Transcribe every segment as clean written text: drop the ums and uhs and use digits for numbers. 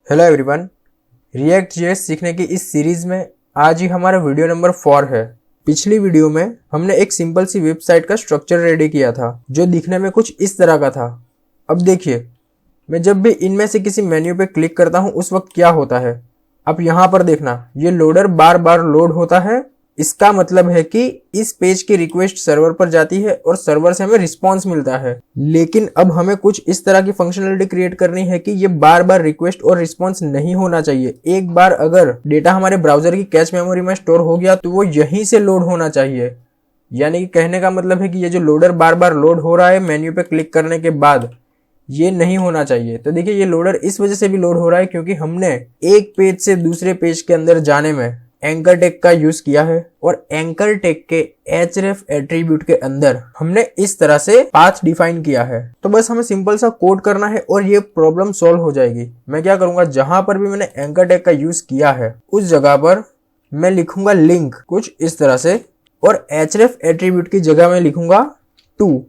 Hello everyone, react JS सीखने की इस सीरीज में आज ही हमारा वीडियो नंबर 4 है। पिछली वीडियो में हमने एक सिंपल सी वेबसाइट का स्ट्रक्चर रेडी किया था जो दिखने में कुछ इस तरह का था। अब देखिए, मैं जब भी इनमें से किसी मेन्यू पे क्लिक करता हूँ उस वक्त क्या होता है। आप यहाँ पर देखना, ये लोडर बार बार लोड होता है। इसका मतलब है कि इस पेज की रिक्वेस्ट सर्वर पर जाती है और सर्वर से हमें रिस्पांस मिलता है। लेकिन अब हमें कुछ इस तरह की फंक्शनलिटी क्रिएट करनी है कि ये बार बार रिक्वेस्ट और रिस्पांस नहीं होना चाहिए। एक बार अगर डेटा हमारे ब्राउजर की कैश मेमोरी में स्टोर हो गया तो वो यहीं से लोड होना चाहिए। यानी कि कहने का मतलब है कि ये जो लोडर बार बार लोड हो रहा है मेन्यू पे क्लिक करने के बाद, ये नहीं होना चाहिए। तो देखिए, ये लोडर इस वजह से भी लोड हो रहा है क्योंकि हमने एक पेज से दूसरे पेज के अंदर जाने में एंकर टैग का यूज किया है और एंकर टैग के href एट्रीब्यूट के अंदर हमने इस तरह से पाथ डिफाइन किया है। तो बस हमें सिंपल सा कोड करना है और ये प्रॉब्लम सॉल्व हो जाएगी। मैं क्या करूंगा, जहां पर भी मैंने एंकर टैग का यूज किया है उस जगह पर मैं लिखूंगा लिंक कुछ इस तरह से, और href एट्रीब्यूट की जगह में लिखूंगा टू।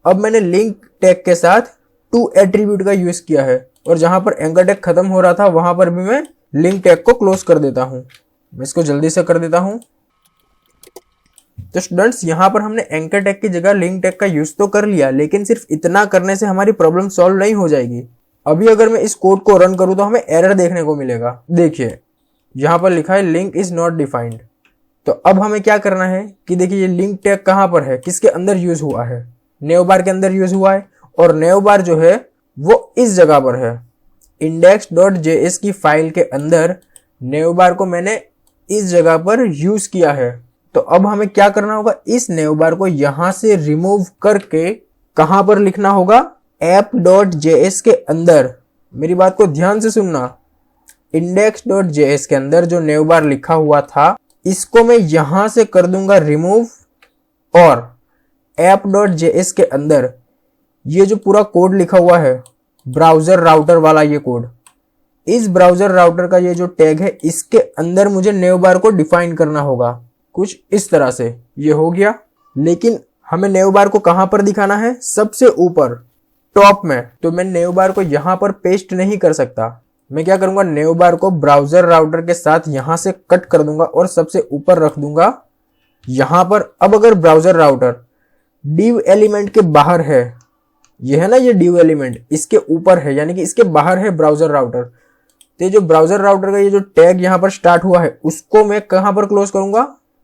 अब मैंने लिंक टैग के साथ टू एट्रीब्यूट का यूज किया है और जहां पर एंकर टैग खत्म हो रहा था वहां पर भी मैं लिंक टैग को क्लोज कर देता हूं। मैं इसको जल्दी से कर देता हूं। तो स्टूडेंट्स, यहां पर हमने एंकर टैग की जगह लिंक टैग का यूज तो कर लिया, लेकिन सिर्फ इतना करने से हमारी प्रॉब्लम सॉल्व नहीं हो जाएगी। अभी अगर मैं इस कोड को रन करूं तो हमें एरर देखने को मिलेगा। देखिए, यहां पर लिखा है लिंक इज नॉट डिफाइंड। तो अब हमें क्या करना है कि देखिए, ये लिंक टैग कहां पर है, किसके अंदर यूज हुआ है, नेव बार के अंदर यूज हुआ है। और नेव बार जो है वो इस जगह पर है, index.js की फाइल के अंदर नेव बार को मैंने इस जगह पर यूज किया है। तो अब हमें क्या करना होगा, इस नेव बार को यहां से रिमूव करके कहां पर लिखना होगा, app.js के अंदर। मेरी बात को ध्यान से सुनना, index.js के अंदर जो नेव बार लिखा हुआ था इसको मैं यहां से कर दूंगा रिमूव, और app.js के अंदर ये जो पूरा कोड लिखा हुआ है ब्राउजर राउटर वाला, ये कोड, इस ब्राउजर राउटर का ये जो टैग है इसके अंदर मुझे नेव बार को डिफाइन करना होगा कुछ इस तरह से। ये हो गया, लेकिन हमें नेव बार को कहां पर दिखाना है, सबसे ऊपर टॉप में। तो मैं नेव बार को यहां पर पेस्ट नहीं कर सकता। मैं क्या करूंगा, नेव बार को ब्राउजर राउटर के साथ यहां से कट कर दूंगा और सबसे ऊपर रख दूंगा यहां पर। अब अगर ब्राउजर राउटर div एलिमेंट के बाहर है, ये है ना, ये div एलिमेंट इसके ऊपर है, यानी कि इसके बाहर है ब्राउजर राउटर, तो जो ब्राउजर राउटर का ये जो टैग यहां पर स्टार्ट हुआ है उसको मैं कहां पर क्लोज करूंगा,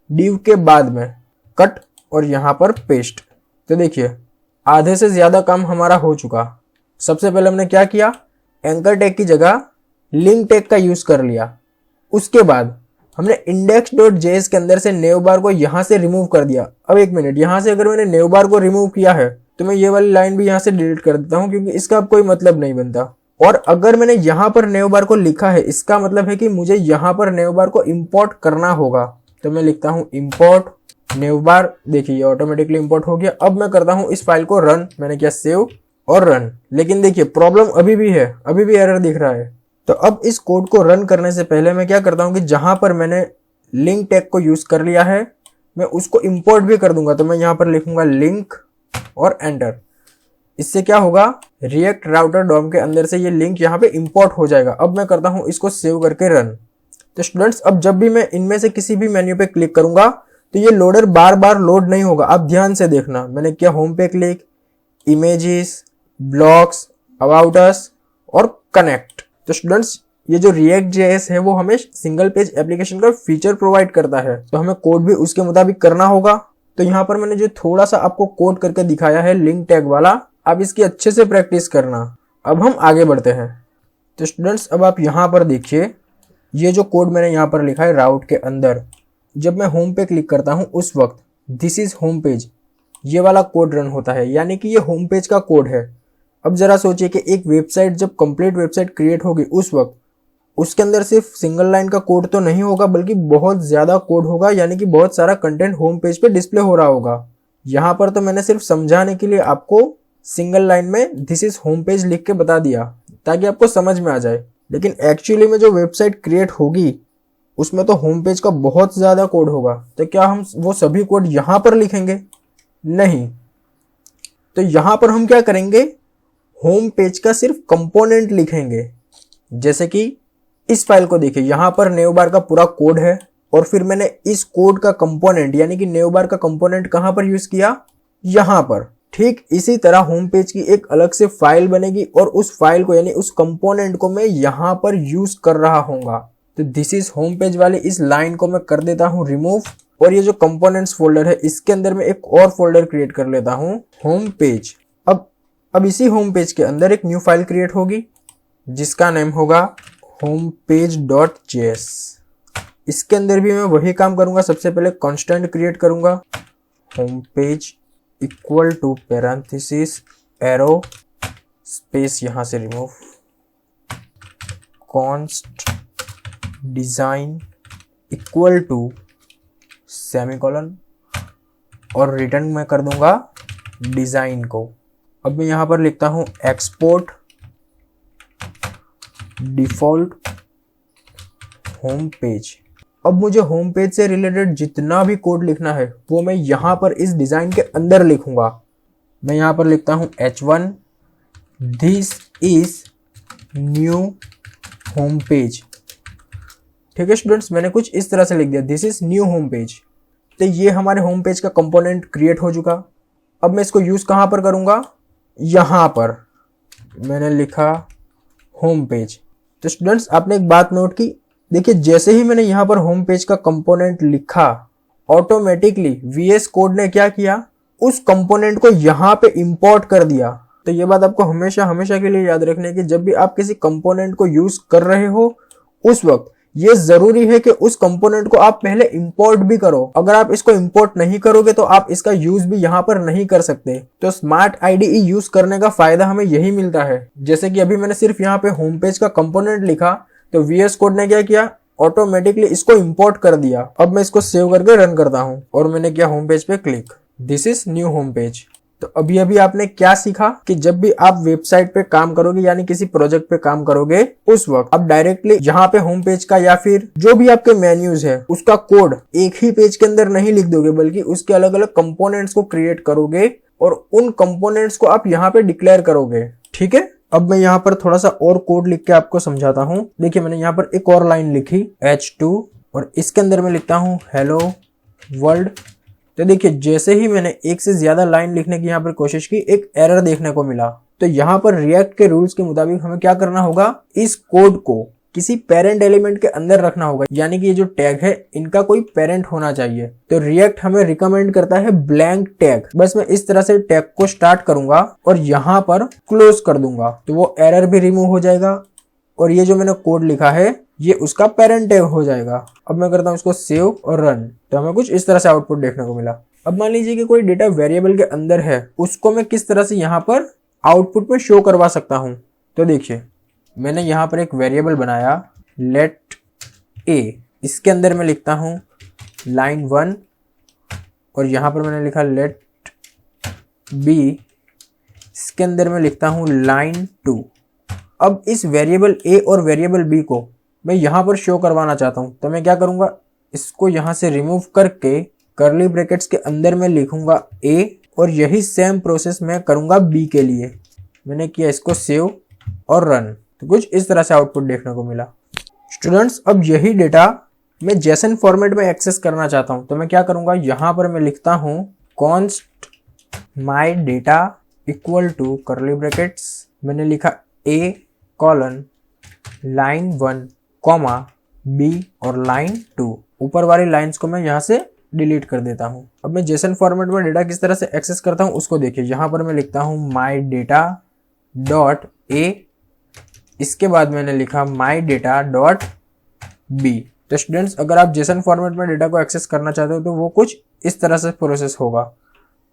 div के बाद में कट और यहां पर पेस्ट। तो देखिए, आधे से ज्यादा काम हमारा हो चुका। सबसे पहले हमने क्या किया, एंकर टैग की जगह लिंक टैग का यूज कर लिया। उसके बाद हमने index.js के अंदर से नेव बार को यहां से रिमूव कर दिया। अब एक मिनट, यहां से अगर मैंने नेव बार को रिमूव किया है तो मैं ये वाली लाइन भी यहां से डिलीट कर देता हूं क्योंकि इसका अब कोई मतलब नहीं बनता। और अगर मैंने यहां पर नेव बार को लिखा है इसका मतलब है कि मुझे यहां पर नेव बार को इंपोर्ट करना होगा। तो मैं लिखता हूं इंपोर्ट नेव बार। देखिए, ये ऑटोमेटिकली इंपोर्ट हो गया। अब मैं करता हूं इस फाइल को रन। मैंने किया सेव और रन, लेकिन देखिए प्रॉब्लम अभी भी है, अभी भी एरर दिख रहा है। तो अब इस कोड को रन करने से पहले मैं क्या करता हूं कि जहां पर मैंने लिंक टैग को यूज कर लिया है मैं उसको इंपोर्ट भी कर दूंगा। तो मैं यहां पर लिखूंगा लिंक और एंटर। इससे क्या होगा, रिएक्ट राउटर डॉम के अंदर से ये लिंक यहाँ पे इंपोर्ट हो जाएगा। अब मैं करता हूँ इसको सेव करके रन। तो स्टूडेंट्स, अब जब भी मैं इनमें से किसी भी मेन्यू पे क्लिक करूंगा तो ये लोडर बार बार लोड नहीं होगा। आप ध्यान से देखना, मैंने किया होम पे click, images, blocks, about us और कनेक्ट। तो स्टूडेंट्स, ये जो रिएक्ट जेएस है वो हमें सिंगल पेज एप्लीकेशन का फीचर प्रोवाइड करता है, तो हमें कोड भी उसके मुताबिक करना होगा। तो यहाँ पर मैंने जो थोड़ा सा आपको कोड करके दिखाया है लिंक टैग वाला, आप इसकी अच्छे से प्रैक्टिस करना। अब हम आगे बढ़ते हैं। तो स्टूडेंट्स, अब आप यहाँ पर देखिए, ये जो कोड मैंने यहाँ पर लिखा है राउट के अंदर, जब मैं होम पे क्लिक करता हूँ उस वक्त दिस इज होम पेज, ये वाला कोड रन होता है, यानी कि ये होम पेज का कोड है। अब जरा सोचिए कि एक वेबसाइट जब कंप्लीट वेबसाइट क्रिएट होगी उस वक्त उसके अंदर सिर्फ सिंगल लाइन का कोड तो नहीं होगा बल्कि बहुत ज्यादा कोड होगा, यानी कि बहुत सारा कंटेंट होम पेज पे डिस्प्ले हो रहा होगा। यहाँ पर तो मैंने सिर्फ समझाने के लिए आपको सिंगल लाइन में दिस इज होम पेज लिख के बता दिया ताकि आपको समझ में आ जाए, लेकिन एक्चुअली में जो वेबसाइट क्रिएट होगी उसमें तो होम पेज का बहुत ज्यादा कोड होगा। तो क्या हम वो सभी कोड यहाँ पर लिखेंगे? नहीं। तो यहाँ पर हम क्या करेंगे, होम पेज का सिर्फ कंपोनेंट लिखेंगे, जैसे कि इस फाइल को देखिए, यहाँ पर नेवबार का पूरा कोड है और फिर मैंने इस कोड का कंपोनेंट यानी कि नेवबार का कंपोनेंट कहाँ पर यूज किया, यहाँ पर। ठीक इसी तरह होम पेज की एक अलग से फाइल बनेगी और उस फाइल को यानी उस कंपोनेंट को मैं यहाँ पर यूज कर रहा हूँगा। तो दिस इज होम पेज वाली इस लाइन को मैं कर देता हूँ रिमूव और ये जो कंपोनेंट्स फोल्डर है इसके अंदर मैं एक और फोल्डर क्रिएट कर लेता हूँ होम पेज। अब इसी होम पेज के अंदर एक न्यू फाइल क्रिएट होगी जिसका नेम होगा homepage.js। इसके अंदर भी मैं वही काम करूंगा। सबसे पहले कांस्टेंट क्रिएट करूंगा home page equal to parenthesis arrow space, यहां से remove, const design equal to semicolon और रिटर्न मैं कर दूंगा डिजाइन को। अब मैं यहां पर लिखता हूं एक्सपोर्ट डिफॉल्ट होम पेज। अब मुझे होम पेज से रिलेटेड जितना भी कोड लिखना है वो मैं यहां पर इस डिजाइन के अंदर लिखूंगा। मैं यहां पर लिखता हूं H1 this is new home page. ठीक है स्टूडेंट्स, मैंने कुछ इस तरह से लिख दिया this is new home page. तो ये हमारे होम पेज का कंपोनेंट क्रिएट हो चुका। अब मैं इसको यूज कहां पर करूंगा, यहां पर मैंने लिखा होम पेज। तो स्टूडेंट्स आपने एक बात नोट की, देखिए जैसे ही मैंने यहां पर होम पेज का कंपोनेंट लिखा ऑटोमेटिकली VS कोड ने क्या किया, उस कंपोनेंट को यहां पे इंपोर्ट कर दिया। तो ये बात आपको हमेशा हमेशा के लिए याद रखनी है कि जब भी आप किसी कंपोनेंट को यूज कर रहे हो उस वक्त ये जरूरी है कि उस कंपोनेंट को आप पहले इंपोर्ट भी करो। अगर आप इसको इंपोर्ट नहीं करोगे तो आप इसका यूज भी यहाँ पर नहीं कर सकते। तो स्मार्ट IDE यूज करने का फायदा हमें यही मिलता है। जैसे कि अभी मैंने सिर्फ यहाँ पे होम पेज का कंपोनेंट लिखा तो VS कोड ने क्या किया, ऑटोमेटिकली इसको इंपोर्ट कर दिया। अब मैं इसको सेव करके रन करता हूँ और मैंने किया होम पेज पे click, this is new home page. तो अभी अभी आपने क्या सीखा कि जब भी आप वेबसाइट पे काम करोगे यानी किसी प्रोजेक्ट पे काम करोगे उस वक्त आप डायरेक्टली यहाँ पे होम पेज का या फिर जो भी आपके मेन्यूज है उसका कोड एक ही पेज के अंदर नहीं लिख दोगे, बल्कि उसके अलग अलग कंपोनेंट्स को क्रिएट करोगे और उन कंपोनेंट्स को आप यहाँ पे डिक्लेयर करोगे। ठीक है, अब मैं यहाँ पर थोड़ा सा और कोड लिख के आपको समझाता हूँ। देखिए मैंने यहाँ पर एक और लाइन लिखी H2 और इसके अंदर मैं लिखता हूँ हेलो वर्ल्ड। तो देखिए जैसे ही मैंने एक से ज्यादा लाइन लिखने की यहाँ पर कोशिश की एक एरर देखने को मिला। तो यहाँ पर रिएक्ट के रूल्स के मुताबिक हमें क्या करना होगा, इस कोड को किसी पेरेंट एलिमेंट के अंदर रखना होगा, यानी कि ये जो टैग है इनका कोई पेरेंट होना चाहिए। तो रिएक्ट हमें रिकमेंड करता है ब्लैंक टैग। बस मैं इस तरह से टैग को स्टार्ट करूंगा और यहाँ पर क्लोज कर दूंगा तो वो एरर भी रिमूव हो जाएगा और ये जो मैंने कोड लिखा है ये उसका पेरेंट टैग हो जाएगा। अब मैं करता हूँ इसको सेव और रन, तो हमें कुछ इस तरह से आउटपुट देखने को मिला। अब मान लीजिए कि कोई डेटा वेरिएबल के अंदर है, उसको मैं किस तरह से यहाँ पर आउटपुट में शो करवा सकता हूँ। तो देखिए मैंने यहाँ पर एक वेरिएबल बनाया लेट a, इसके अंदर मैं लिखता हूँ लाइन 1 और यहाँ पर मैंने लिखा लेट b, इसके अंदर मैं लिखता हूँ लाइन 2। अब इस वेरिएबल a और वेरिएबल b को मैं यहाँ पर शो करवाना चाहता हूँ, तो मैं क्या करूँगा, इसको यहाँ से रिमूव करके कर्ली ब्रैकेट्स के अंदर मैं लिखूंगा a और यही सेम प्रोसेस मैं करूँगा b के लिए। मैंने किया, इसको सेव और रन, तो कुछ इस तरह से आउटपुट देखने को मिला। स्टूडेंट्स अब यही डेटा मैं जेसन फॉर्मेट में एक्सेस करना चाहता हूँ, तो मैं क्या करूँगा, यहाँ पर मैं लिखता हूँ const my data equal to curly brackets, मैंने लिखा a colon line 1 comma b और लाइन 2। ऊपर वाली लाइंस को मैं यहाँ से डिलीट कर देता हूँ। अब मैं जेसन फॉर्मेट में डेटा किस तरह से एक्सेस करता हूँ उसको देखिए। यहाँ पर मैं लिखता हूँ माई डेटा डॉट a, इसके बाद मैंने लिखा माई डेटा डॉट b। तो स्टूडेंट्स अगर आप जेसन फॉर्मेट में डेटा को एक्सेस करना चाहते हो तो वो कुछ इस तरह से प्रोसेस होगा।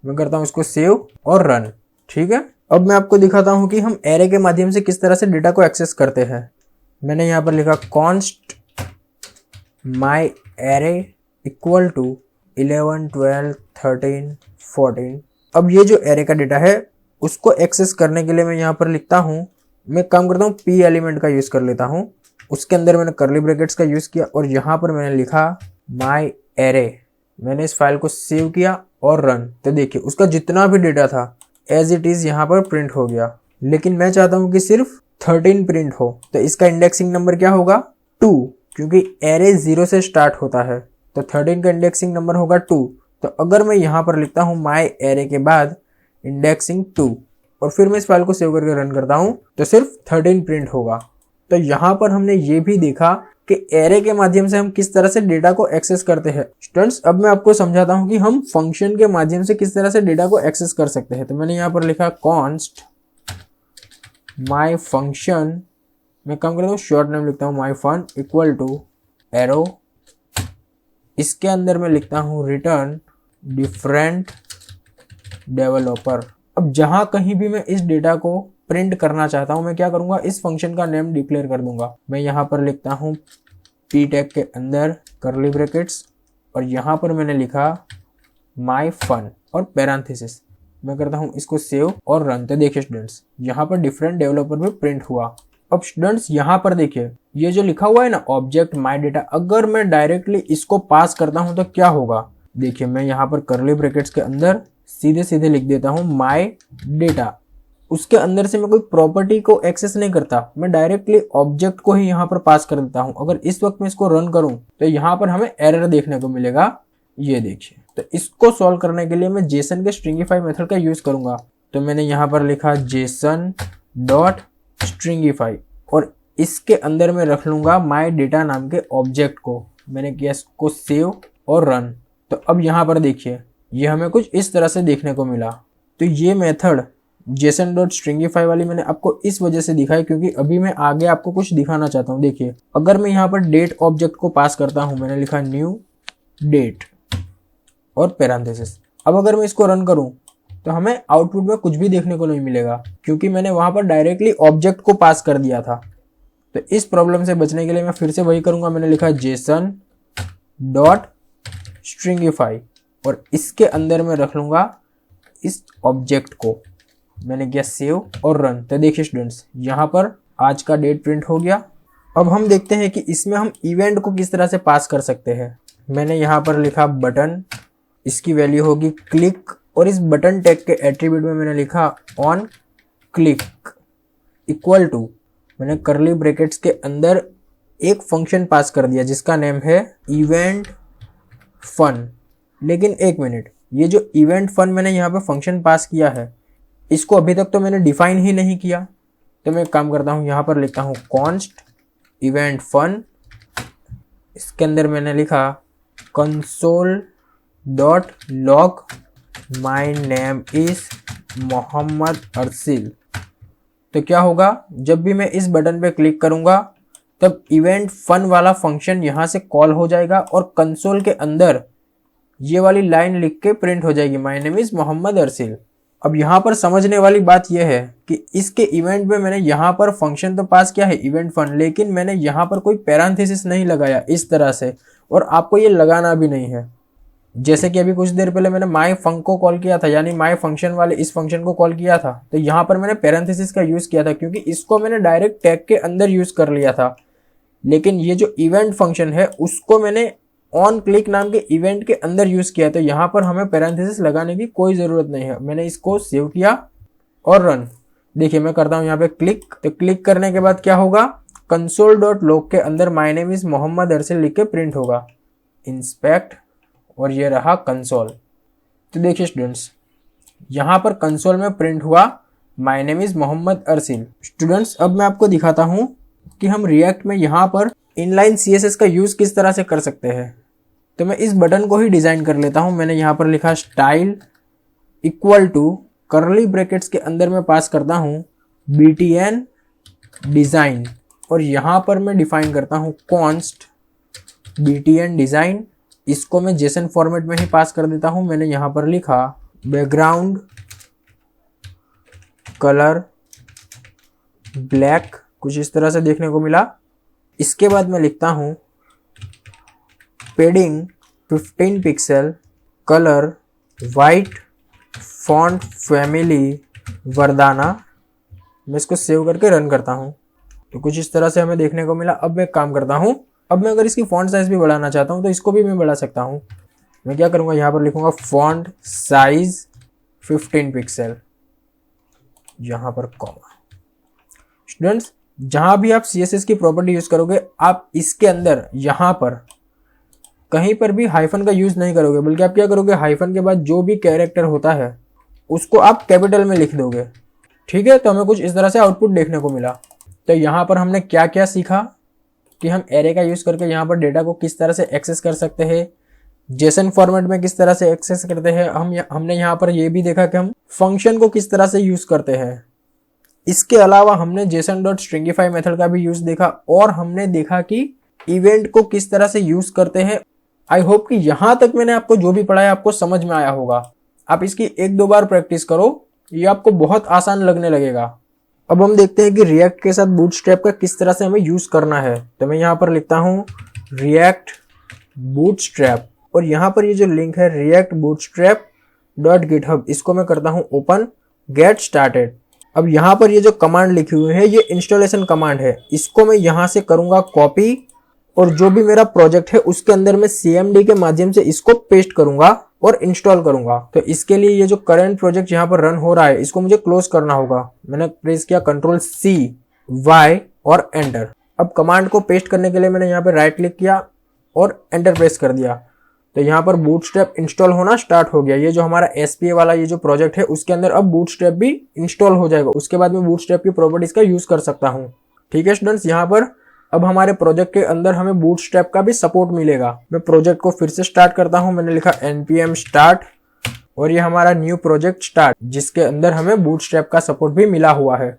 मैं करता हूँ इसको सेव और रन। ठीक है, अब मैं आपको दिखाता हूँ कि हम एरे के माध्यम से किस तरह से डेटा को एक्सेस करते हैं। मैंने यहाँ पर लिखा const my array equal to 11 12 13 14। अब ये जो एरे का डेटा है उसको एक्सेस करने के लिए मैं यहाँ पर लिखता हूँ, मैं काम करता हूँ p एलिमेंट का यूज कर लेता हूँ। उसके अंदर मैंने कर्ली ब्रैकेट्स का यूज किया और यहाँ पर मैंने लिखा माई एरे। मैंने इस फाइल को सेव किया और रन, तो देखिए उसका जितना भी डेटा था एज इट इज यहाँ पर प्रिंट हो गया। लेकिन मैं चाहता हूँ कि सिर्फ 13 प्रिंट हो, तो इसका इंडेक्सिंग नंबर क्या होगा 2, क्योंकि एरे 0 से स्टार्ट होता है तो 13 का इंडेक्सिंग नंबर होगा 2। तो अगर मैं यहाँ पर लिखता हूँ माई एरे के बाद इंडेक्सिंग 2 और फिर मैं इस फाइल को सेव करके रन करता हूँ तो सिर्फ 13 प्रिंट होगा। तो यहाँ पर हमने ये भी देखा कि एरे के माध्यम से हम किस तरह से डेटा को एक्सेस करते हैं। स्टूडेंट्स, अब मैं आपको समझाता हूँ कि हम फंक्शन के माध्यम से किस तरह से डेटा को एक्सेस कर सकते हैं। तो मैंने यहाँ पर लिखा कॉन्स्ट माई फंक्शन, मैं काम करता हूँ शॉर्ट नेम लिखता हूँ माई फन इक्वल टू एरो, इसके अंदर मैं लिखता हूँ रिटर्न डिफरेंट डेवलपर। अब जहां कहीं भी मैं इस डेटा को प्रिंट करना चाहता हूं मैं क्या करूंगा, इस फंक्शन का नेम डिक्लेयर कर दूंगा। मैं यहां पर लिखता हूं पी टैग के अंदर कर्ली ब्रैकेट्स और यहां पर मैंने लिखा माई फन और पैरेंथेसिस। मैं करता हूं इसको सेव और रन। तो देखिए स्टूडेंट्स, यहाँ पर डिफरेंट डेवलपर भी प्रिंट हुआ। अब स्टूडेंट्स यहाँ पर देखिए ये जो लिखा हुआ है ना ऑब्जेक्ट माई डेटा, अगर मैं डायरेक्टली इसको पास करता हूं तो क्या होगा। देखिए मैं यहाँ पर कर्ली ब्रैकेट्स के अंदर सीधे सीधे लिख देता हूं माई डेटा। उसके अंदर से मैं कोई प्रॉपर्टी को एक्सेस नहीं करता, मैं डायरेक्टली ऑब्जेक्ट को ही यहाँ पर पास कर देता हूं। अगर इस वक्त मैं इसको रन करूं तो यहाँ पर हमें एरर देखने को मिलेगा, ये देखिए। तो इसको सॉल्व करने के लिए मैं जेसन के स्ट्रिंगिफाई मेथड का यूज करूंगा। तो मैंने यहाँ पर लिखा जेसन डॉट स्ट्रिंगिफाई और इसके अंदर मैं रख लूंगा माई डेटा नाम के ऑब्जेक्ट को। मैंने किया इसको सेव और रन। तो अब यहाँ पर देखिए ये हमें कुछ इस तरह से देखने को मिला। तो ये मेथड जेसन डॉट स्ट्रिंगिफाई वाली मैंने आपको इस वजह से दिखाई क्योंकि अभी मैं आगे आपको कुछ दिखाना चाहता हूँ। देखिए अगर मैं यहाँ पर डेट ऑब्जेक्ट को पास करता हूँ, मैंने लिखा न्यू डेट और पैरेंथेसिस। अब अगर मैं इसको रन करूँ तो हमें आउटपुट में कुछ भी देखने को नहीं मिलेगा क्योंकि मैंने वहां पर डायरेक्टली ऑब्जेक्ट को पास कर दिया था। तो इस प्रॉब्लम से बचने के लिए मैं फिर से वही करूंगा। मैंने लिखा जेसन डॉट स्ट्रिंगिफाई और इसके अंदर मैं रख लूंगा इस ऑब्जेक्ट को। मैंने किया सेव और रन। तो देखिए स्टूडेंट्स यहाँ पर आज का डेट प्रिंट हो गया। अब हम देखते हैं कि इसमें हम इवेंट को किस तरह से पास कर सकते हैं। मैंने यहाँ पर लिखा बटन, इसकी वैल्यू होगी क्लिक और इस बटन टैग के एट्रीब्यूट में मैंने लिखा ऑन क्लिक इक्वल टू, मैंने कर्ली ब्रैकेट्स के अंदर एक फंक्शन पास कर दिया जिसका नेम है इवेंट फन। लेकिन एक मिनट, ये जो इवेंट फन मैंने यहाँ पे फंक्शन पास किया है इसको अभी तक तो मैंने डिफाइन ही नहीं किया। तो मैं एक काम करता हूँ, यहाँ पर लिखता हूँ कॉन्स्ट इवेंट फन, इसके अंदर मैंने लिखा console dot log my name is Mohammed Arsil. तो क्या होगा, जब भी मैं इस बटन पे क्लिक करूंगा तब इवेंट फन वाला फंक्शन यहाँ से कॉल हो जाएगा और कंसोल के अंदर ये वाली लाइन लिख के प्रिंट हो जाएगी माई नेम इज मोहम्मद अर्सिल। अब यहाँ पर समझने वाली बात यह है कि इसके इवेंट में मैंने यहाँ पर फंक्शन तो पास किया है इवेंट फन, लेकिन मैंने यहाँ पर कोई पैरेंथेसिस नहीं लगाया इस तरह से, और आपको ये लगाना भी नहीं है। जैसे कि अभी कुछ देर पहले मैंने माई फंक को कॉल किया था, यानी माई फंक्शन वाले इस फंक्शन को कॉल किया था, तो यहाँ पर मैंने पैरेंथेसिस का यूज किया था क्योंकि इसको मैंने डायरेक्ट टैग के अंदर यूज कर लिया था। लेकिन ये जो इवेंट फंक्शन है उसको मैंने ऑन क्लिक नाम के इवेंट के अंदर यूज किया, तो यहाँ पर हमें पैरेंथेसिस लगाने की कोई जरूरत नहीं है। मैंने इसको सेव किया और रन। देखिए मैं करता हूँ यहाँ पे क्लिक, तो क्लिक करने के बाद क्या होगा, कंसोल डॉट लॉग के अंदर माई नेम इज मोहम्मद अर्सिल लिख के प्रिंट होगा, इंस्पेक्ट, और ये रहा कंसोल। तो देखिए स्टूडेंट्स यहाँ पर कंसोल में प्रिंट हुआ my name is Mohammed Arsil. Students अब मैं आपको दिखाता हूँ कि हम रिएक्ट में यहाँ पर इनलाइन सीएसएस का यूज किस तरह से कर सकते हैं। तो मैं इस बटन को ही डिजाइन कर लेता हूँ। मैंने यहाँ पर लिखा style equal to curly brackets के अंदर मैं पास करता हूँ BTN डिजाइन और यहाँ पर मैं डिफाइन करता हूँ कॉन्स्ट BTN डिजाइन। इसको मैं जेसन फॉर्मेट में ही पास कर देता हूं। मैंने यहां पर लिखा बैकग्राउंड कलर ब्लैक, कुछ इस तरह से देखने को मिला। इसके बाद मैं लिखता हूं पेडिंग 15 pixel, colour white, font family Verdana. मैं इसको सेव करके रन करता हूं तो कुछ इस तरह से हमें देखने को मिला। अब मैं काम करता हूं, अब मैं अगर इसकी फॉन्ट साइज भी बढ़ाना चाहता हूं तो इसको भी मैं बढ़ा सकता हूं। मैं क्या करूंगा, यहाँ पर लिखूंगा फॉन्ट साइज 15 पिक्सल, यहाँ पर कॉमा। स्टूडेंट्स जहां भी आप CSS की प्रॉपर्टी यूज करोगे आप इसके अंदर यहाँ पर कहीं पर भी हाइफन का यूज नहीं करोगे, बल्कि आप क्या करोगे, हाइफन के बाद जो भी कैरेक्टर होता है उसको आप कैपिटल में लिख दोगे। ठीक है, तो हमें कुछ इस तरह से आउटपुट देखने को मिला। तो यहाँ पर हमने क्या क्या सीखा कि हम एरे का यूज करके यहाँ पर डेटा को किस तरह से एक्सेस कर सकते हैं, जेसन फॉर्मेट में किस तरह से एक्सेस करते हैं। हमने यहाँ पर ये भी देखा कि हम फंक्शन को किस तरह से यूज करते हैं। इसके अलावा हमने json.stringify मेथड का भी यूज देखा और हमने देखा कि इवेंट को किस तरह से यूज करते हैं। आई होप कि यहां तक मैंने आपको जो भी पढ़ाया आपको समझ में आया होगा। आप इसकी 1-2 बार प्रैक्टिस करो, ये आपको बहुत आसान लगने लगेगा। अब हम देखते हैं कि रिएक्ट के साथ बूटस्ट्रैप का किस तरह से हमें यूज करना है। तो मैं यहाँ पर लिखता हूँ रिएक्ट बूटस्ट्रैप और यहाँ पर ये जो लिंक है react-bootstrap.github, इसको मैं करता हूँ ओपन, गेट स्टार्टेड। अब यहाँ पर ये जो कमांड लिखी हुई है ये इंस्टॉलेशन कमांड है, इसको मैं यहाँ से करूंगा कॉपी और जो भी मेरा प्रोजेक्ट है उसके अंदर मैं CMD के माध्यम से इसको पेस्ट करूंगा और इंस्टॉल करूंगा। तो इसके लिए ये जो करंट प्रोजेक्ट यहाँ पर रन हो रहा है इसको मुझे क्लोज करना होगा। मैंने प्रेस किया Ctrl+C+Y और एंटर। अब कमांड को पेस्ट करने के लिए मैंने यहाँ पे राइट क्लिक किया और एंटर प्रेस कर दिया। तो यहाँ पर बूटस्ट्रैप इंस्टॉल होना स्टार्ट हो गया। ये जो हमारा SPA वाला ये जो प्रोजेक्ट है उसके अंदर अब बूटस्ट्रैप भी इंस्टॉल हो जाएगा। उसके बाद मैं बूटस्ट्रैप की प्रॉपर्टीज का यूज कर सकता हूँ। ठीक है स्टूडेंट्स, यहाँ पर अब हमारे प्रोजेक्ट के अंदर हमें बूटस्ट्रैप का भी सपोर्ट मिलेगा। मैं प्रोजेक्ट को फिर से स्टार्ट करता हूँ। मैंने लिखा npm start और ये हमारा न्यू प्रोजेक्ट स्टार्ट, जिसके अंदर हमें बूटस्ट्रैप का सपोर्ट भी मिला हुआ है।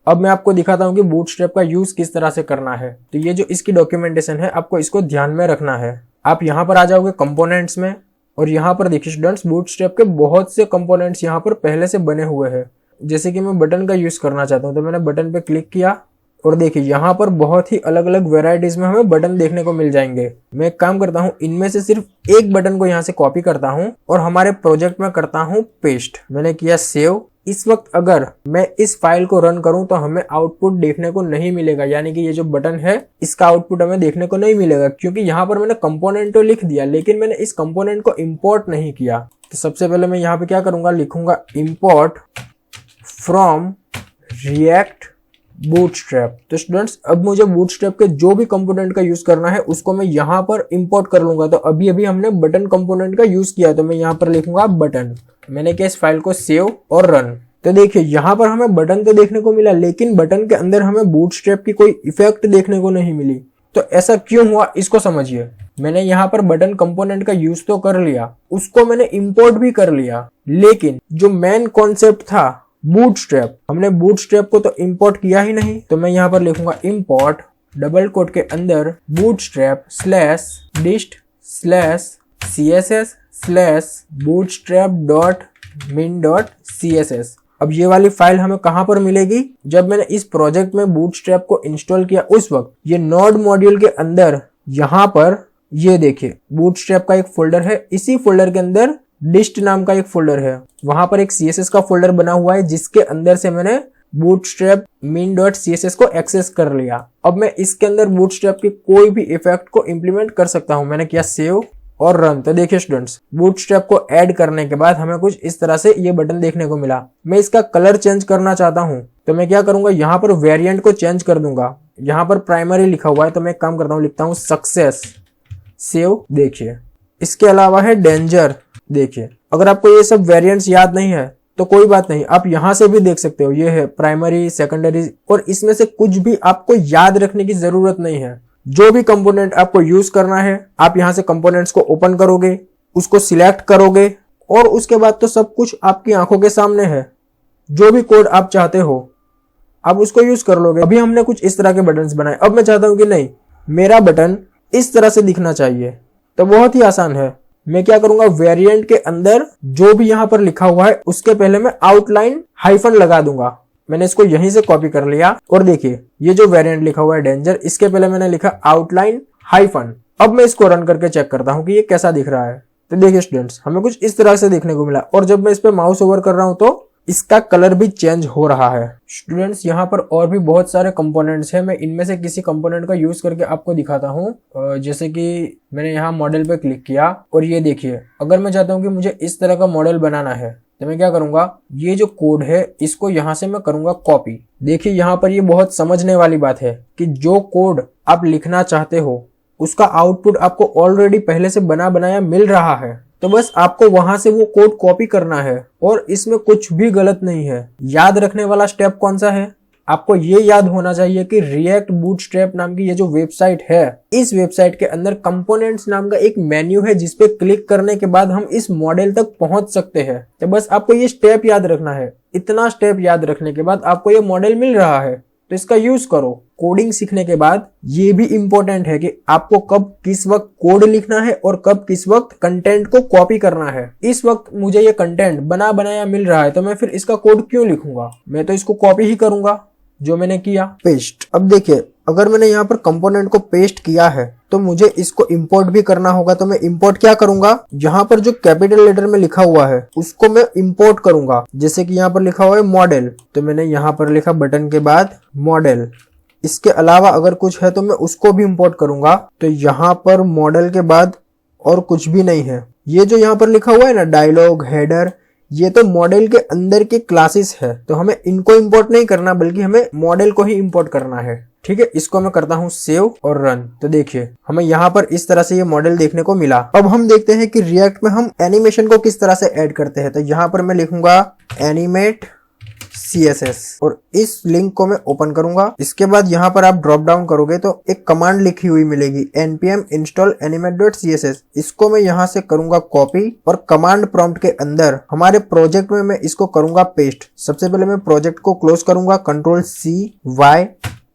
अब मैं आपको दिखाता हूँ कि बूटस्ट्रैप का यूज किस तरह से करना है। तो ये जो इसकी डॉक्यूमेंटेशन है आपको इसको ध्यान में रखना है। आप यहाँ पर आ जाओगे कंपोनेंट्स में और यहाँ पर देखिए स्टूडेंट्स बूटस्ट्रैप के बहुत से कंपोनेंट्स यहाँ पर पहले से बने हुए हैं। जैसे कि मैं बटन का यूज करना चाहता हूँ तो मैंने बटन पे क्लिक किया और देखिए यहाँ पर बहुत ही अलग अलग वेराइटीज में हमें बटन देखने को मिल जाएंगे। मैं एक काम करता हूँ, इनमें से सिर्फ एक बटन को यहाँ से कॉपी करता हूँ और हमारे प्रोजेक्ट में करता हूँ पेस्ट। मैंने किया सेव। इस वक्त अगर मैं इस फाइल को रन करूं तो हमें आउटपुट देखने को नहीं मिलेगा, यानी कि ये जो बटन है इसका आउटपुट हमें देखने को नहीं मिलेगा, क्योंकि यहाँ पर मैंने कंपोनेंट तो लिख दिया लेकिन मैंने इस कंपोनेंट को इंपोर्ट नहीं किया। तो सबसे पहले मैं यहाँ पे क्या करूंगा, लिखूंगा इंपोर्ट फ्रॉम रिएक्ट बूटस्ट्रैप। तो स्टूडेंट्स अब मुझे बूटस्ट्रैप के जो भी कंपोनेंट का यूज करना है उसको मैं यहाँ पर इंपोर्ट कर लूंगा। तो अभी अभी हमने बटन कंपोनेंट का यूज किया तो मैं यहाँ पर लिखूंगा बटन। मैंने क्या इस फाइल को सेव और रन। तो देखिए यहाँ पर हमें बटन तो देखने को मिला लेकिन बटन के अंदर हमें बूटस्ट्रैप की कोई इफेक्ट देखने को नहीं मिली। तो ऐसा क्यों हुआ इसको समझिए। मैंने यहाँ पर बटन कंपोनेंट का यूज तो कर लिया, उसको मैंने इंपोर्ट भी कर लिया, लेकिन जो मेन कॉन्सेप्ट था बूटस्ट्रैप, हमने बूटस्ट्रैप को तो इंपोर्ट किया ही नहीं। तो मैं यहाँ पर लिखूंगा इंपोर्ट डबल कोट के अंदर बूटस्ट्रैप /dist/css/bootstrap.min.css। अब ये वाली फाइल हमें कहां पर मिलेगी, जब मैंने इस प्रोजेक्ट में बूटस्ट्रैप को इंस्टॉल किया उस वक्त ये नोड मॉड्यूल के अंदर यहाँ पर ये देखिए बूटस्ट्रैप का एक फोल्डर है, इसी फोल्डर के अंदर डिस्ट नाम का एक फोल्डर है, वहां पर एक CSS का फोल्डर बना हुआ है जिसके अंदर से मैंने बूटस्ट्रैप min.css को एक्सेस कर लिया। अब मैं इसके अंदर बूटस्ट्रैप के कोई भी इफेक्ट को इंप्लीमेंट कर सकता हूं। मैंने किया सेव और रन। तो देखिए स्टूडेंट्स बूटस्ट्रैप को ऐड करने के बाद हमें कुछ इस तरह से ये बटन देखने को मिला। मैं इसका कलर चेंज करना चाहता हूं तो मैं क्या करूंगा, यहाँ पर वेरिएंट को चेंज कर दूंगा। यहाँ पर प्राइमरी लिखा हुआ है तो मैं एक काम करता हूँ, लिखता हूँ सक्सेस, सेव। देखिए इसके अलावा है डेंजर। देखिए अगर आपको ये सब वेरिएंट्स याद नहीं है तो कोई बात नहीं, आप यहां से भी देख सकते हो। ये है प्राइमरी, सेकेंडरी और इसमें से कुछ भी आपको याद रखने की जरूरत नहीं है। जो भी कंपोनेंट आपको यूज करना है आप यहां से कंपोनेंट्स को ओपन करोगे, उसको सिलेक्ट करोगे और उसके बाद तो सब कुछ आपकी आंखों के सामने है। जो भी कोड आप चाहते हो आप उसको यूज कर लोगे। अभी हमने कुछ इस तरह के बटन्स बनाए, अब मैं चाहता हूं कि नहीं मेरा बटन इस तरह से दिखना चाहिए। तो बहुत ही आसान है, मैं क्या करूंगा, वेरिएंट के अंदर जो भी यहाँ पर लिखा हुआ है उसके पहले मैं आउटलाइन हाइफन लगा दूंगा। मैंने इसको यहीं से कॉपी कर लिया और देखिए ये जो वेरिएंट लिखा हुआ है डेंजर, इसके पहले मैंने लिखा आउटलाइन हाइफन। अब मैं इसको रन करके चेक करता हूँ कि ये कैसा दिख रहा है। तो देखिए स्टूडेंट्स हमें कुछ इस तरह से देखने को मिला और जब मैं इस पे माउस ओवर कर रहा हूँ तो इसका कलर भी चेंज हो रहा है। स्टूडेंट्स यहाँ पर और भी बहुत सारे कंपोनेंट्स हैं, मैं इनमें से किसी कंपोनेंट का यूज करके आपको दिखाता हूँ। जैसे कि मैंने यहाँ मॉडल पे क्लिक किया और ये देखिए अगर मैं चाहता हूँ कि मुझे इस तरह का मॉडल बनाना है तो मैं क्या करूंगा, ये जो कोड है इसको यहां से मैं करूंगा कॉपी। देखिए यहाँ पर ये बहुत समझने वाली बात है कि जो कोड आप लिखना चाहते हो उसका आउटपुट आपको ऑलरेडी पहले से बना बनाया मिल रहा है, तो बस आपको वहां से वो कोड कॉपी करना है और इसमें कुछ भी गलत नहीं है। याद रखने वाला स्टेप कौन सा है, आपको ये याद होना चाहिए कि रिएक्ट बूटस्ट्रैप नाम की ये जो वेबसाइट है, इस वेबसाइट के अंदर कंपोनेंट्स नाम का एक मेन्यू है जिसपे क्लिक करने के बाद हम इस मॉडल तक पहुंच सकते हैं। तो बस आपको ये स्टेप याद रखना है। इतना स्टेप याद रखने के बाद आपको ये मॉडल मिल रहा है तो इसका यूज करो। कोडिंग सीखने के बाद ये भी इंपॉर्टेंट है कि आपको कब किस वक्त कोड लिखना है और कब किस वक्त कंटेंट को कॉपी करना है। इस वक्त मुझे ये कंटेंट बना बनाया मिल रहा है तो मैं फिर इसका कोड क्यों लिखूंगा, मैं तो इसको कॉपी ही करूंगा, जो मैंने किया पेस्ट। अब देखिए अगर मैंने यहाँ पर कंपोनेंट को पेस्ट किया है तो मुझे इसको इंपोर्ट भी करना होगा। तो मैं इंपोर्ट क्या करूंगा, यहाँ पर जो कैपिटल लेटर में लिखा हुआ है उसको मैं इंपोर्ट करूंगा। जैसे कि यहाँ पर लिखा हुआ है मॉडल, तो मैंने यहाँ पर लिखा बटन के बाद मॉडल। इसके अलावा अगर कुछ है तो मैं उसको भी इंपोर्ट करूंगा। तो यहाँ पर मॉडल के बाद और कुछ भी नहीं है। ये जो यहाँ पर लिखा हुआ है ना डायलॉग, हेडर, ये तो मॉडल के अंदर के क्लासेस है, तो हमें इनको इंपोर्ट नहीं करना बल्कि हमें मॉडल को ही इंपोर्ट करना है। ठीक है, इसको मैं करता हूँ सेव और रन। तो देखिए हमें यहाँ पर इस तरह से ये मॉडल देखने को मिला। अब हम देखते हैं कि रिएक्ट में हम एनिमेशन को किस तरह से ऐड करते हैं। तो यहाँ पर मैं लिखूंगा एनिमेट CSS और इस लिंक को मैं ओपन करूंगा। इसके बाद यहाँ पर आप ड्रॉप डाउन करोगे तो एक कमांड लिखी हुई मिलेगी npm install animate.css। इसको मैं यहाँ से करूंगा कॉपी और कमांड प्रॉम्प्ट के अंदर हमारे प्रोजेक्ट में मैं इसको करूंगा पेस्ट। सबसे पहले मैं प्रोजेक्ट को क्लोज करूंगा, Ctrl+C+Y,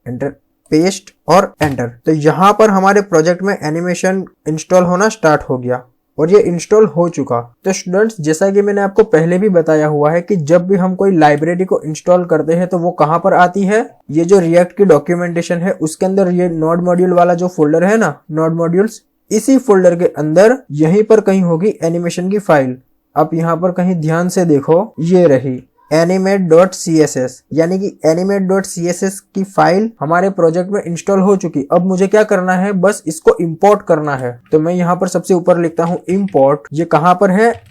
एंटर, पेस्ट और एंटर। तो यहाँ पर हमारे प्रोजेक्ट में एनिमेशन इंस्टॉल होना स्टार्ट हो गया और ये इंस्टॉल हो चुका। तो स्टूडेंट्स जैसा कि मैंने आपको पहले भी बताया हुआ है कि जब भी हम कोई लाइब्रेरी को इंस्टॉल करते हैं तो वो कहाँ पर आती है, ये जो रिएक्ट की डॉक्यूमेंटेशन है उसके अंदर ये नोड मॉड्यूल वाला जो फोल्डर है ना, नोड मॉड्यूल्स, इसी फोल्डर के अंदर यहीं पर कहीं होगी एनिमेशन की फाइल। आप यहाँ पर कहीं ध्यान से देखो, ये रही animate.css, यानी कि animate.css की फाइल हमारे प्रोजेक्ट में इंस्टॉल हो चुकी। अब मुझे क्या करना है, बस इसको इंपोर्ट करना है। तो मैं यहाँ पर सबसे ऊपर लिखता हूँ इंपोर्ट। ये कहाँ पर है,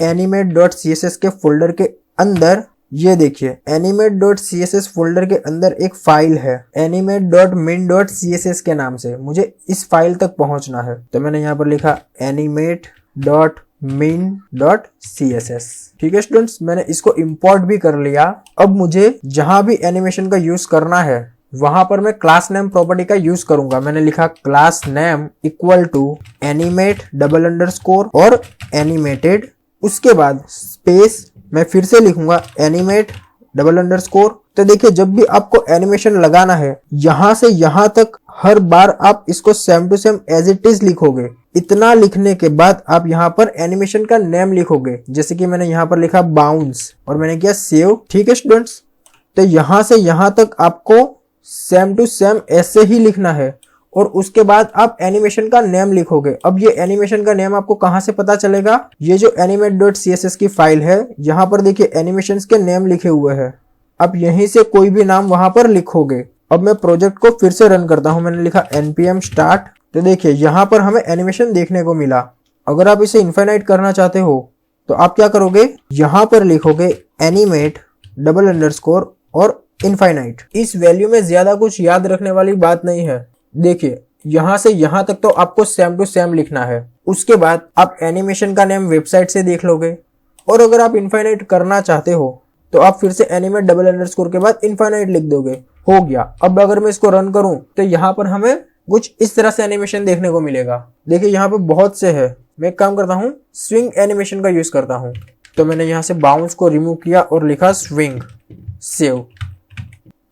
animate.css के फोल्डर के अंदर। ये देखिए animate.css फोल्डर के अंदर एक फाइल है animate.min.css के नाम से। मुझे इस फाइल तक पहुंचना है। तो मैंने यहाँ पर लिखा animate.min.css। ठीक है स्टूडेंट्स, मैंने इसको इंपोर्ट भी कर लिया। अब मुझे जहां भी एनिमेशन का यूज करना है वहां पर मैं क्लास नेम प्रॉपर्टी का यूज करूंगा। मैंने लिखा class name equal to animate double underscore और एनिमेटेड, उसके बाद स्पेस मैं फिर से लिखूंगा एनिमेट डबल अंडरस्कोर। तो देखिए जब भी आपको एनिमेशन लगाना है यहां से यहां तक हर बार आप इसको same to same as it is लिखोगे। इतना लिखने के बाद आप यहाँ पर एनिमेशन का नेम लिखोगे। जैसे कि मैंने यहाँ पर लिखा बाउंस और मैंने किया सेव। ठीक है स्टूडेंट्स, तो यहाँ से यहाँ तक आपको सेम टू सेम ऐसे ही लिखना है और उसके बाद आप एनिमेशन का नेम लिखोगे। अब ये एनिमेशन का नेम आपको कहाँ से पता चलेगा, ये जो animate.css की फाइल है यहाँ पर देखिए एनिमेशंस के नेम लिखे हुए हैं। आप यहीं से कोई भी नाम वहां पर लिखोगे। अब मैं प्रोजेक्ट को फिर से रन करता हूं। मैंने लिखा npm start। तो देखिए यहाँ पर हमें एनिमेशन देखने को मिला। अगर आप इसे इनफाइनाइट करना चाहते हो तो आप क्या करोगे, यहाँ पर लिखोगे एनिमेट डबल अंडरस्कोर और इनफाइनाइट। इस वैल्यू में ज्यादा कुछ याद रखने वाली बात नहीं है। देखिए यहाँ से यहाँ तक तो आपको सेम टू सेम लिखना है। उसके बाद आप एनिमेशन का नेम वेबसाइट से देख लोगे और अगर आप इनफाइनाइट करना चाहते हो तो आप फिर से एनिमेट डबल अंडरस्कोर के बाद इनफाइनाइट लिख दोगे, हो गया। अब अगर मैं इसको रन करूं तो यहाँ पर हमें कुछ इस तरह से एनिमेशन देखने को मिलेगा। देखिए यहाँ पे बहुत से है। मैं एक काम करता हूँ, स्विंग एनिमेशन का यूज करता हूँ। तो मैंने यहाँ से बाउंस को रिमूव किया और लिखा स्विंग, सेव।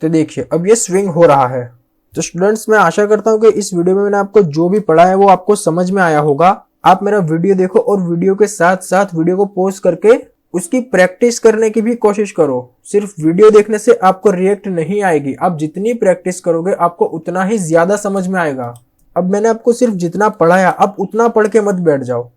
तो देखिए अब ये स्विंग हो रहा है। तो स्टूडेंट्स मैं आशा करता हूँ कि इस वीडियो में मैंने आपको जो भी पढ़ा है वो आपको समझ में आया होगा। आप मेरा वीडियो देखो और वीडियो के साथ साथ वीडियो को पॉज करके उसकी प्रैक्टिस करने की भी कोशिश करो। सिर्फ वीडियो देखने से आपको रिएक्ट नहीं आएगी। आप जितनी प्रैक्टिस करोगे आपको उतना ही ज्यादा समझ में आएगा। अब मैंने आपको सिर्फ जितना पढ़ाया आप उतना पढ़ के मत बैठ जाओ।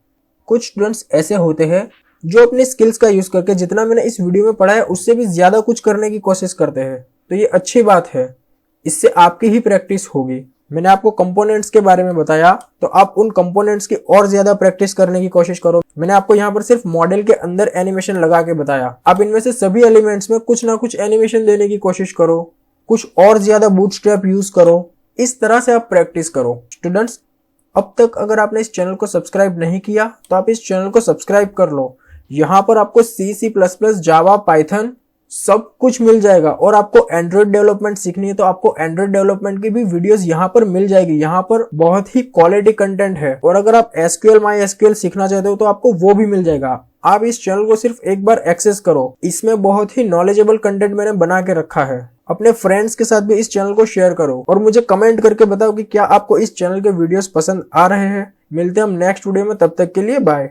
कुछ स्टूडेंट्स ऐसे होते हैं जो अपने स्किल्स का यूज करके जितना मैंने इस वीडियो में पढ़ाया उससे भी ज्यादा कुछ करने की कोशिश करते हैं। तो ये अच्छी बात है, इससे आपकी ही प्रैक्टिस होगी। मैंने आपको कंपोनेंट्स के बारे में बताया, तो आप उन कंपोनेंट्स की और ज्यादा प्रैक्टिस करने की कोशिश करो। मैंने आपको यहाँ पर सिर्फ मॉडल के अंदर एनिमेशन लगा के बताया, आप इनमें से सभी एलिमेंट्स में कुछ ना कुछ एनिमेशन देने की कोशिश करो, कुछ और ज्यादा बूटस्ट्रैप यूज करो, इस तरह से आप प्रैक्टिस करो। स्टूडेंट्स, अब तक अगर आपने इस चैनल को सब्सक्राइब नहीं किया तो आप इस चैनल को सब्सक्राइब कर लो। यहाँ पर आपको C++, जावा, पाइथन सब कुछ मिल जाएगा। और आपको एंड्रॉइड डेवलपमेंट सीखनी है तो आपको एंड्रॉइड डेवलपमेंट की भी वीडियोस यहाँ पर मिल जाएगी। यहाँ पर बहुत ही क्वालिटी कंटेंट है। और अगर आप SQL, MySQL सीखना चाहते हो तो आपको वो भी मिल जाएगा। आप इस चैनल को सिर्फ एक बार एक्सेस करो, इसमें बहुत ही नॉलेजेबल कंटेंट मैंने बना के रखा है। अपने फ्रेंड्स के साथ भी इस चैनल को शेयर करो और मुझे कमेंट करके बताओ कि क्या आपको इस चैनल के वीडियोस पसंद आ रहे हैं। मिलते हैं हम नेक्स्ट वीडियो में, तब तक के लिए बाय।